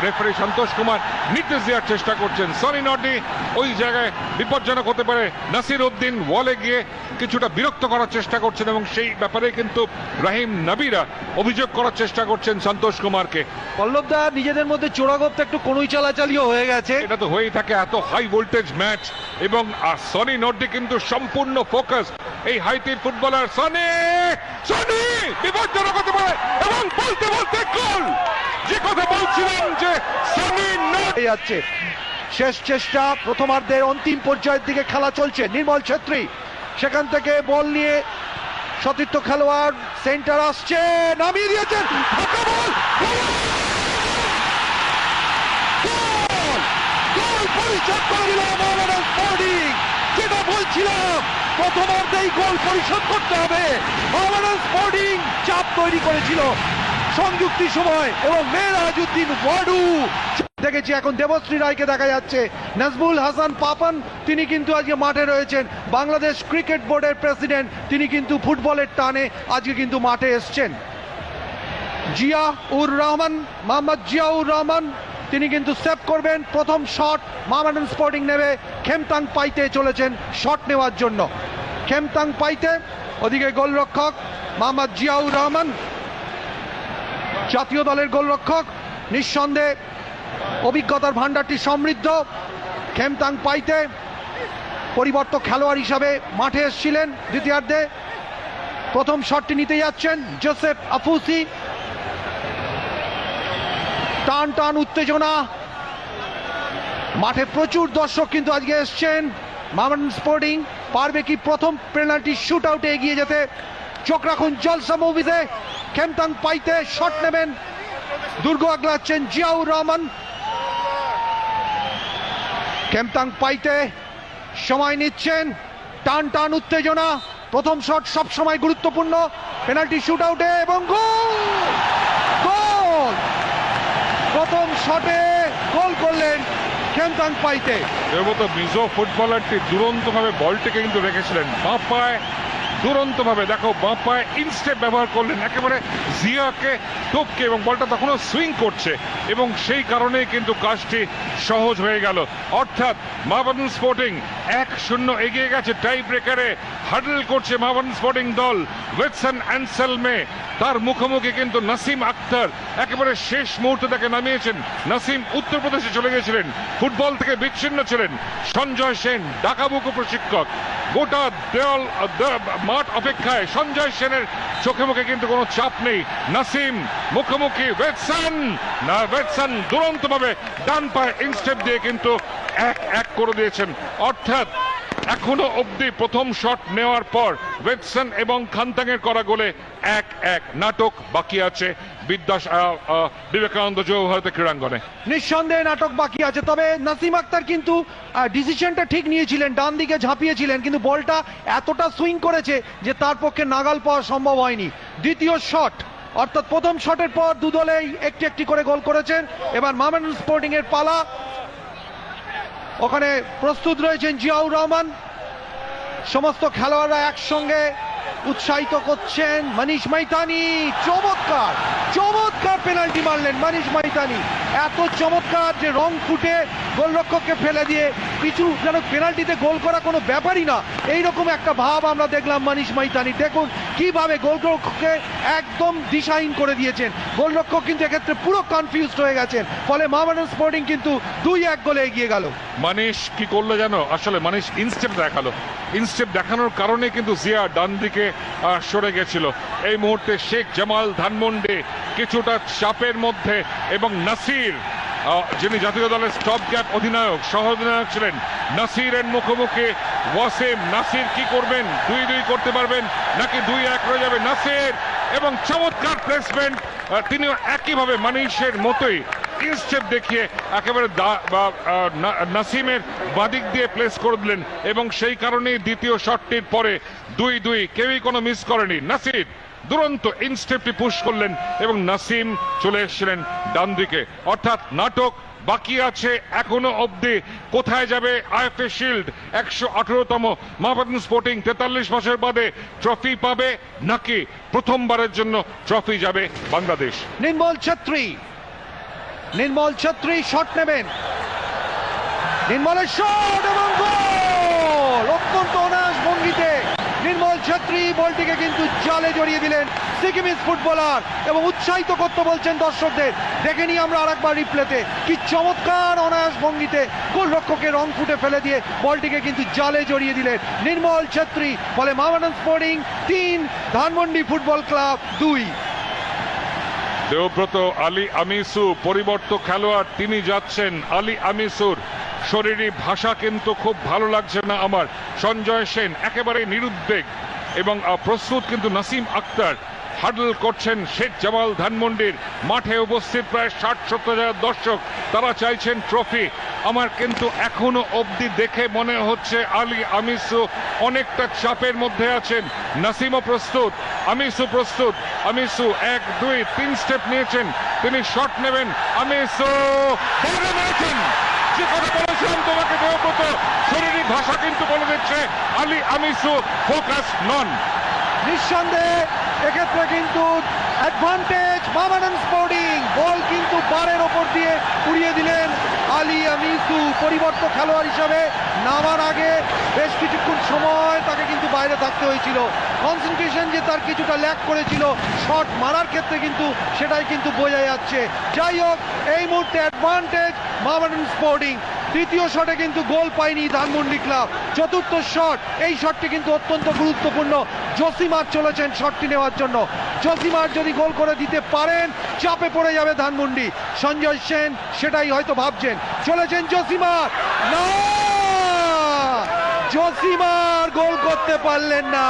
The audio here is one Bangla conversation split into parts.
রেফারি সন্তোষ কুমার নির্দেশ দেওয়ার চেষ্টা করছেন সনি নর্ডি ওই জায়গায় বিপজ্জনক হতে পারে। নাসির উদ্দিন ওয়ালে গিয়ে কিছুটা বিরক্ত করার চেষ্টা করছেন এবং সেই ব্যাপারে কিন্তু রাহিম নবীরা অভিযোগ করার চেষ্টা করছেন সন্তোষ কুমারকে। পল্লবদা নিজেদের মধ্যে চোরাগপ্তা একটু কোনুই চালাচালিও হয়ে গেছে। এটা তো হয়েই থাকে, এত হাই ভোল্টেজ ম্যাচ এবং সনি নর্ডি কিন্তু সম্পূর্ণ ফোকাস। এই হাইতির ফুটবলার সনি বিপজ্জনক হতে পারে এবং বলতে বলতে গোল। যে কথা বলছিলেন যে সনি যাচ্ছে শেষ চেষ্টা, প্রথমার্ধের অন্তিম পর্যায়ের দিকে খেলা চলছে। নির্মল ছেত্রী সেখান থেকে বল নিয়ে সতীর্থ খেলোয়াড় সেন্টার আসছে, নামিয়ে দিয়েছেন, ফাঁকা বল, গোল পরিশোধ করে দিল মোহামেডান স্পোর্টিং। যেটা বলছিলাম প্রথমার্ধেই গোল পরিশোধ করতে হবে। মোহামেডান স্পোর্টিং চাপ তৈরি করেছিল সংযুক্তি সময় এবং মেরাজউদ্দিন ওয়াডু দেখেছি। এখন দেবশ্রী রায়কে দেখা যাচ্ছে, নাজমুল হাসান পাপান তিনি কিন্তু আজকে মাঠে রয়েছেন। বাংলাদেশ ক্রিকেট বোর্ডের প্রেসিডেন্ট তিনি কিন্তু ফুটবলের টানে আজকে কিন্তু মাঠে এসছেন। জিয়াউর রহমান, মোহাম্মদ জিয়াউর রহমান তিনি কিন্তু সেভ করবেন। প্রথম শট মোহামেডান স্পোর্টিং নেবে, খেমতাং পাইতে চলেছেন শট নেওয়ার জন্য। খেমতাং পাইতে, ওদিকে গোলরক্ষক মোহাম্মদ জিয়াউর রহমান জাতীয় দলের গোলরক্ষক, নিঃসন্দেহে অভিজ্ঞতার ভান্ডারটি সমৃদ্ধ। খেমতাং পাইতে পরিবর্তক খেলোয়াড় হিসাবে মাঠে এসেছিলেন দ্বিতীয়ার্ধে। প্রথম শটটি নিতে যাচ্ছেন জোসেফ আফুসি। টান টান উত্তেজনা, মাঠে প্রচুর দর্শক কিন্তু আজকে এসছেন। মোহামেডান স্পোর্টিং পারবে কি প্রথম পেনাল্টি শুট আউটে এগিয়ে যেতে? চোখ রাখুন জলসা মুভিতে। খেমতাং পাইতে শট নেবেন, দুর্গ আগলাচ্ছেন জিয়াউর রহমান। খেমতাং পাইতে সময় নিচ্ছেন, টান টান উত্তেজনা। প্রথম শট সব সময় গুরুত্বপূর্ণ পেনাল্টি শুট আউটে এবং গোল গোল। প্রথম শটে গোল করলেন খেমতাং পাইতে। এর মতো মিজো ফুটবলারটি দুরন্ত ভাবে বলটিকে কিন্তু রেখেছিলেন বাঁ পায়ে, দুরন্ত ভাবে দেখো বাঁ পায়ে ইনস্টেপ ব্যবহার করলেন একেবারে জিয়াকে টপকে, এবং বলটা তখনও সুইং করছে এবং সেই কারণেই কিন্তু কাজটি সহজ হয়ে গেল। অর্থাৎ মোহামেডান স্পোর্টিং 1-0 এগিয়ে গেছে। টাই ব্রেকারে হার্ডল করছে মোহামেডান স্পোর্টিং দল। ওয়েটসন অ্যানসেলমে তার মুখোমুখি কিন্তু নাসিম আক্তার একেবারে শেষ মুহূর্তে তাকে নামিয়েছেন। নাসিম উত্তরপ্রদেশে চলে গেছিলেন, ফুটবল থেকে বিচ্ছিন্ন ছিলেন। সঞ্জয় সেন ডাকাবুকো প্রশিক্ষক, গোটা দেওয়াল মাঠ অপেক্ষায় সঞ্জয় সেনের চোখে মুখে কিন্তু কোনো চাপ নেই। নাসিম মুখোমুখি ওয়েটসন, না ওয়েটসন দুরন্ত ভাবে ডান পায়ে ইনস্টেপ দিয়ে কিন্তু 1-1 করে দিয়েছেন। অর্থাৎ এখনো অবধি প্রথম শট নেওয়ার পর ওয়েটসন এবং খানতাং এর করা গোলে 1-1। নাটক বাকি আছে বিবেকানন্দ যুব ভারতী ক্রীড়াঙ্গনে। নিঃসন্দেহে নাটক বাকি আছে, তবে নাসিম আক্তার কিন্তু ডিসিশনটা ঠিক নিয়েছিলেন, ডান দিকে ঝাঁপিয়েছিলেন, কিন্তু বলটা এতটা সুইং করেছে যে তার পক্ষে নাগাল পাওয়া সম্ভব হয়নি। দ্বিতীয় শট অর্থাৎ প্রথম শটের পর দুদলেই একটি একটি করে গোল করেছেন। এবার মোহামেডান স্পোর্টিং এর পালা। ওখানে প্রস্তুত রয়েছেন জিয়াউর রহমান, সমস্ত খেলোয়াড়রা একসঙ্গে উৎসাহিত করছেন। মনীষ মাইতানি চমৎকার চমৎকার পেনাল্টি মারলেন মনীষ মাইতানি, এত চমৎকার যে রং ফুটে গোলরক্ষককে ফেলে দিয়ে কিছু যেন পেনাল্টিতে গোল করা কোনো ব্যাপারই না, এইরকম একটা ভাব আমরা দেখলাম মনীষ মাইতানি। দেখুন কিভাবে গোলরক্ষককে একদম দিশাহীন করে দিয়েছেন। গোলরক্ষক কিন্তু এক্ষেত্রে পুরো কনফিউজড হয়ে গেছেন, ফলে মোহামেডান স্পোর্টিং কিন্তু 2-1 গোলে এগিয়ে গেল। মানিশ কি করলো জানো? আসলে মানিশ ইনস্টেপ দেখালো, ইনস্টেপ দেখানোর কারণে কিন্তু জিয়া ডান দিকে সরে গেছিল। এই মুহূর্তে শেখ জামাল ধানমন্ডি কিছুটা চাপের মধ্যে এবং নাসির যিনি জাতীয় দলের স্টপ গ্যাপ অধিনায়ক সহ অধিনায়ক ছিলেন, নাসিরের মুখোমুখি ওয়াসিম। নাসির কি করবেন? 2-2 করতে পারবেন নাকি 2-1 হয়ে যাবে? নাসির এবং চমৎকার প্লেসমেন্ট, তিনিও একইভাবে মানিশের মতোই ইনস্টেপ দেখিয়ে একেবারে নাসিমের বাদিক দিয়ে প্লেস করে দিলেন এবং সেই কারণেই দ্বিতীয় শটটির পরে 2-2 কেউই কোনো মিস করেনি। নাসির দুরন্ত ইনস্টেপটি পুশ করলেন এবং নাসিম চলে এসেছিলেন ডান দিকে। অর্থাৎ নাটক বাকি আছে এখনো অবধি। কোথায় যাবে আইএফএ শিল্ড? 118তম মোহামেডান স্পোর্টিং 43 বছর বাদে ট্রফি পাবে নাকি প্রথমবারের জন্য ট্রফি যাবে বাংলাদেশ? নির্মল ছেত্রী নির্মল ছত্রী শট নেবেন, নির্মলের শট এবং গোল! অত্যন্ত অনায়াস ভঙ্গিতে নির্মল ছত্রী বলটিকে কিন্তু জালে জড়িয়ে দিলেন সিকিমিস ফুটবলার এবং উৎসাহিত করতে বলছেন দর্শকদের। দেখে নিই আমরা আরেকবার রিপ্লেতে, কি চমৎকার অনায়াস ভঙ্গিতে গোলরক্ষকের রং ফুটে ফেলে দিয়ে বলটিকে কিন্তু জালে জড়িয়ে দিলেন নির্মল ছত্রী। ফলে Mohammedan sporting 3, Dhanmondi football club 2। Debabrata Ali আমিসু পরিবর্তক খেলোয়াড়, তিনি যাচ্ছেন। আলী আমিসুর শরীরী ভাষা কিন্তু খুব ভালো লাগছে না আমার। সঞ্জয় সেন একেবারে নিরুদ্বেগ এবং প্রস্তুত কিন্তু নাসিম আক্তার হাডল করছেন শেখ জামাল ধানমন্ডির মাঠে উপস্থিত প্রায় 60-70 হাজার দর্শক, তারা চাইছেন ট্রফি। আমার কিন্তু এখনো অবধি দেখে মনে হচ্ছে আলী আমিসু অনেকটা চাপের মধ্যে আছেন। নাসিমও প্রস্তুত, আমিসু প্রস্তুত। আমিসু 1, 2, 3 স্টেপ নিয়েছেন, তিনি শট নেবেন। আমিসু বলে মেরেছেন, যে কথা বলেছিলাম তোমাকে দেবব্রত, শরীরী ভাষা কিন্তু বলে দিচ্ছে আলী আমিসু ফোকাস নন। নিঃসন্দেহে এক্ষেত্রে কিন্তু অ্যাডভান্টেজ মোহামেডান স্পোর্টিং। বল কিন্তু বারের ওপর দিয়ে উড়িয়ে দিলেন আলী আমিসু। পরিবর্তক খেলোয়াড় হিসাবে নামার আগে বেশ কিছুক্ষণ সময় তাকে কিন্তু বাইরে থাকতে হয়েছিল। কনসেন্ট্রেশন যে তার কিছুটা ল্যাক করেছিল শট মারার ক্ষেত্রে, কিন্তু সেটাই কিন্তু বোঝা যাচ্ছে। যাই হোক, এই মুহূর্তে অ্যাডভান্টেজ মোহামেডান স্পোর্টিং। তৃতীয় শটে কিন্তু গোল পায়নি ধানমন্ডি ক্লাব। চতুর্থ শট, এই শটটি কিন্তু অত্যন্ত গুরুত্বপূর্ণ। জসিমার চলেছেন শটটি নেওয়ার জন্য। জসিমার যদি গোল করে দিতে পারেন, চাপে পড়ে যাবে ধানমন্ডি। সঞ্জয় সেন সেটাই হয়তো ভাবছেন। চলেছেন জসিমার, না, জসিমার গোল করতে পারলেন না।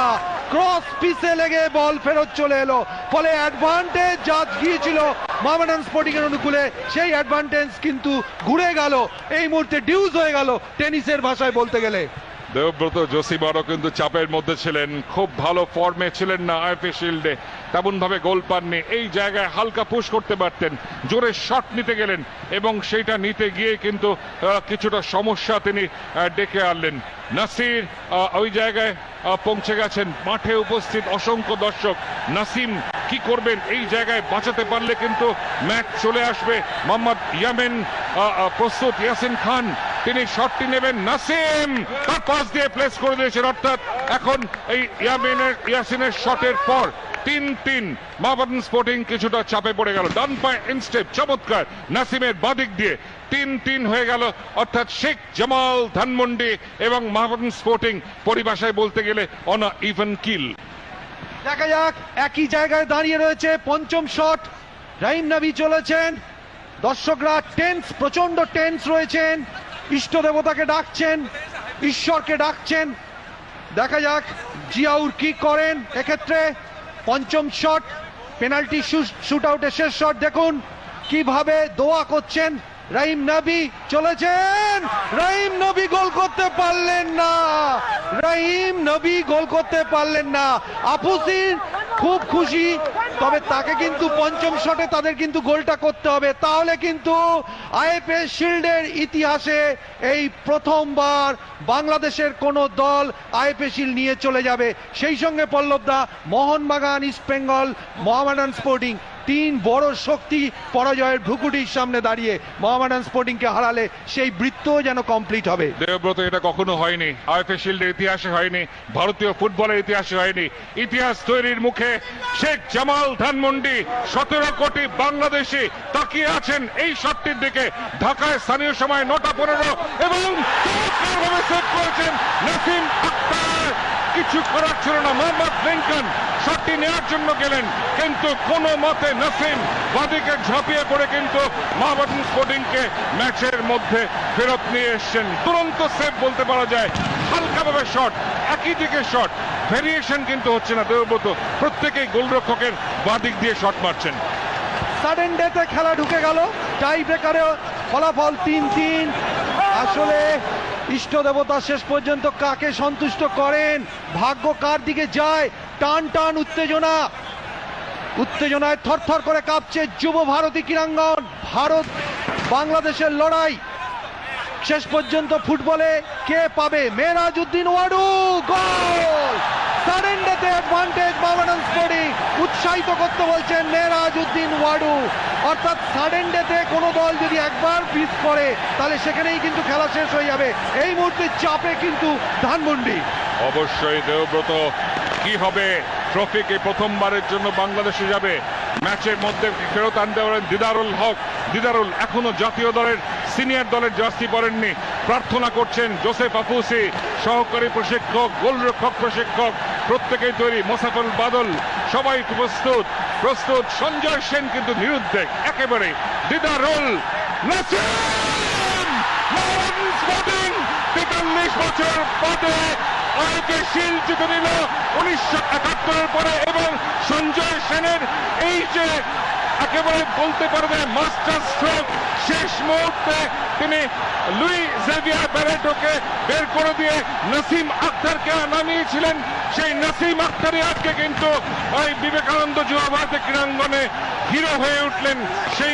ক্রস পিসে লেগে বল ফেরত চলে এলো। ফলে অ্যাডভান্টেজ যা গিয়েছিল মোহামেডান স্পোর্টিং এর অনুকূলে, সেই অ্যাডভান্টেজ কিন্তু ঘুরে গেল। এই মুহূর্তে ডিউজ হয়ে গেল টেনিসের ভাষায় বলতে গেলে। দেবব্রত জসিমারও কিন্তু চাপের মধ্যে ছিলেন, খুব ভালো ফর্মে ছিলেন না আইএফএ শিল্ডে, তেমন ভাবে গোল পাননি। এই জায়গায় হালকা পুশ করতে পারতেন, জোরে শট নিতে গেলেন এবং সেইটা নিতে গিয়ে কিন্তু কিছুটা সমস্যা তিনি ডেকে আনলেন। নাসির ওই জায়গায় পৌঁছে গেছেন, মাঠে উপস্থিত অসংখ্য দর্শক। নাসিম কি করবেন, এই জায়গায় বাঁচাতে পারলে কিন্তু ম্যাচ চলে আসবে। মোহাম্মদ ইয়ামিন প্রস্তুত, ইয়াসিন খান তিনি শটটি নেবেন। নাসিম তার পাস দিয়ে প্লেস করে দিয়েছেন, অর্থাৎ এখন এই ইয়াসিনের শটের পর 3-3 মোহামেডান স্পোর্টিং কিছুটা চাপে পড়ে গেল। ডান পায়ে ইনস্টেপ চমৎকার নাসিমের বাদিক দিয়ে 3-3 হয়ে গেল, অর্থাৎ শেখ জামাল ধানমন্ডি এবং মোহামেডান স্পোর্টিং পরিভাষায় বলতে গেলে অন ইভেন কিল। দেখা যাক, একই জায়গায় দাঁড়িয়ে রয়েছে পঞ্চম শট। রাহিম নবী চলেছেন, দর্শকরা টেন্স, প্রচন্ড টেন্স রয়েছেন, ইষ্ট দেবতাকে ডাকছেন, ঈশ্বরকে ডাকছেন। দেখা যাক জিয়াউর কি করেন এক্ষেত্রে। পঞ্চম শট, পেনাল্টি শুট আউটের শেষ শট, দেখুন কিভাবে দোয়া করছেন। রাহিম নবী চলেছেন, রাহিম নবী গোল করতে পারলেন না, রাহিম নবী গোল করতে পারলেন না। আফুসিন খুব খুশি, তবে তাকে কিন্তু পঞ্চম শটে তাদের কিন্তু গোলটা করতে হবে, তাহলে কিন্তু আইএফএ শিল্ডের ইতিহাসে এই প্রথমবার বাংলাদেশের কোন দল আইএফএ শিল্ড নিয়ে চলে যাবে। সেই সঙ্গে পল্লবদা, মোহনবাগান, ইস্ট বেঙ্গল, মোহামেডান স্পোর্টিং 3 বড় শক্তি পরাজয়ের ভ্রুকুটির সামনে দাঁড়িয়ে মোহামেডান স্পোর্টিং কে হারালে সেই বৃত্ত যেন কমপ্লিট হবে। দেবব্রত, এটা কখনো হয়নি, আইএফএ শিল্ডের ইতিহাসে হয়নি, ভারতীয় ফুটবলের ইতিহাসে হয়নি। ইতিহাস তৈরির মুখে শেখ জামাল ধানমন্ডি 17 কোটি বাংলাদেশি তাকিয়ে আছেন এই শটটির দিকে। ঢাকায় স্থানীয় সময় 9:15 এবং চমৎকারভাবে সেভ করেছেন নাসিম আক্তার। কিছু করার ছিল না, মোহাম্মদ লিঙ্কন শটটি নেওয়ার জন্য গেলেন, কিন্তু কোনো মতে নাসিম বাদিকে ঝাঁপিয়ে পড়ে কিন্তু মোহামেডান স্পোর্টিংকে ম্যাচের মধ্যে ফেরত নিয়ে এসছেন। তুরন্ত সেভ বলতে পারা যায়, হালকাভাবে শট, একই দিকে শট, ভেরিয়েশন কিন্তু হচ্ছে না দেবব্রত, প্রত্যেকেই গোলরক্ষকের বাদিক দিয়ে শট মারছেন। সাডেন ডেতে খেলা ঢুকে গেল, টাই ব্রেকারে ফলাফল 3-3। আসলে ইষ্ট দেবতা শেষ পর্যন্ত কাকে সন্তুষ্ট করেন, ভাগ্য কার দিকে যায়। টান টান উত্তেজনা, উত্তেজনায় থরথর করে কাঁপছে যুব ভারতী ক্রীড়াঙ্গন। ভারত বাংলাদেশের লড়াই শেষ পর্যন্ত ফুটবলে কে পাবে? মেরাজউদ্দিন ওয়াডু গোল। সাডেন ডেতে অ্যাডভান্টেজ মোহামেডান স্পোর্টিং। উৎসাহিত করতে বলছেন মেরাজউদ্দিন ওয়াডু। অর্থাৎ সাডেন ডেতে কোনো দল যদি একবার মিস করে তাহলে সেখানেই কিন্তু খেলা শেষ হয়ে যাবে। এই মুহূর্তে চাপে কিন্তু ধানমন্ডি। অবশ্যই দেবব্রত, কি হবে? ট্রফিকে প্রথমবারের জন্য বাংলাদেশে যাবে। ম্যাচের মধ্যে ফেরত আনতে পারেন দিদারুল হক। দিদারুল এখনো জাতীয় দলের সিনিয়র দলের জার্সি পরেননি। প্রার্থনা করছেন জোসেফ আফুসি, সহকারী প্রশিক্ষক, গোলরক্ষক প্রশিক্ষক, প্রত্যেকেই তৈরি। মোসাফল বাদল, সবাই প্রস্তুত। সঞ্জয় সেন কিন্তু নিরুদ্বেগ একেবারে। দিদারুল, নাসিম 43 বছর বাদে আইকে শিল্ড জিতে নিল 1971 পরে। এবং সঞ্জয় সেনের এই যে একেবারে বলতে পারবে মাস্টার স্ট্রোক, শেষ মুহূর্তে তিনি লুই জেভিয়ার ব্যারেটোকে বের করে দিয়ে নাসিম আক্তারকে নামিয়েছিলেন। সেই নাসিম আক্তারই আজকে কিন্তু ওই বিবেকানন্দ যুব ভারতী ক্রীড়াঙ্গনে হিরো হয়ে উঠলেন। সেই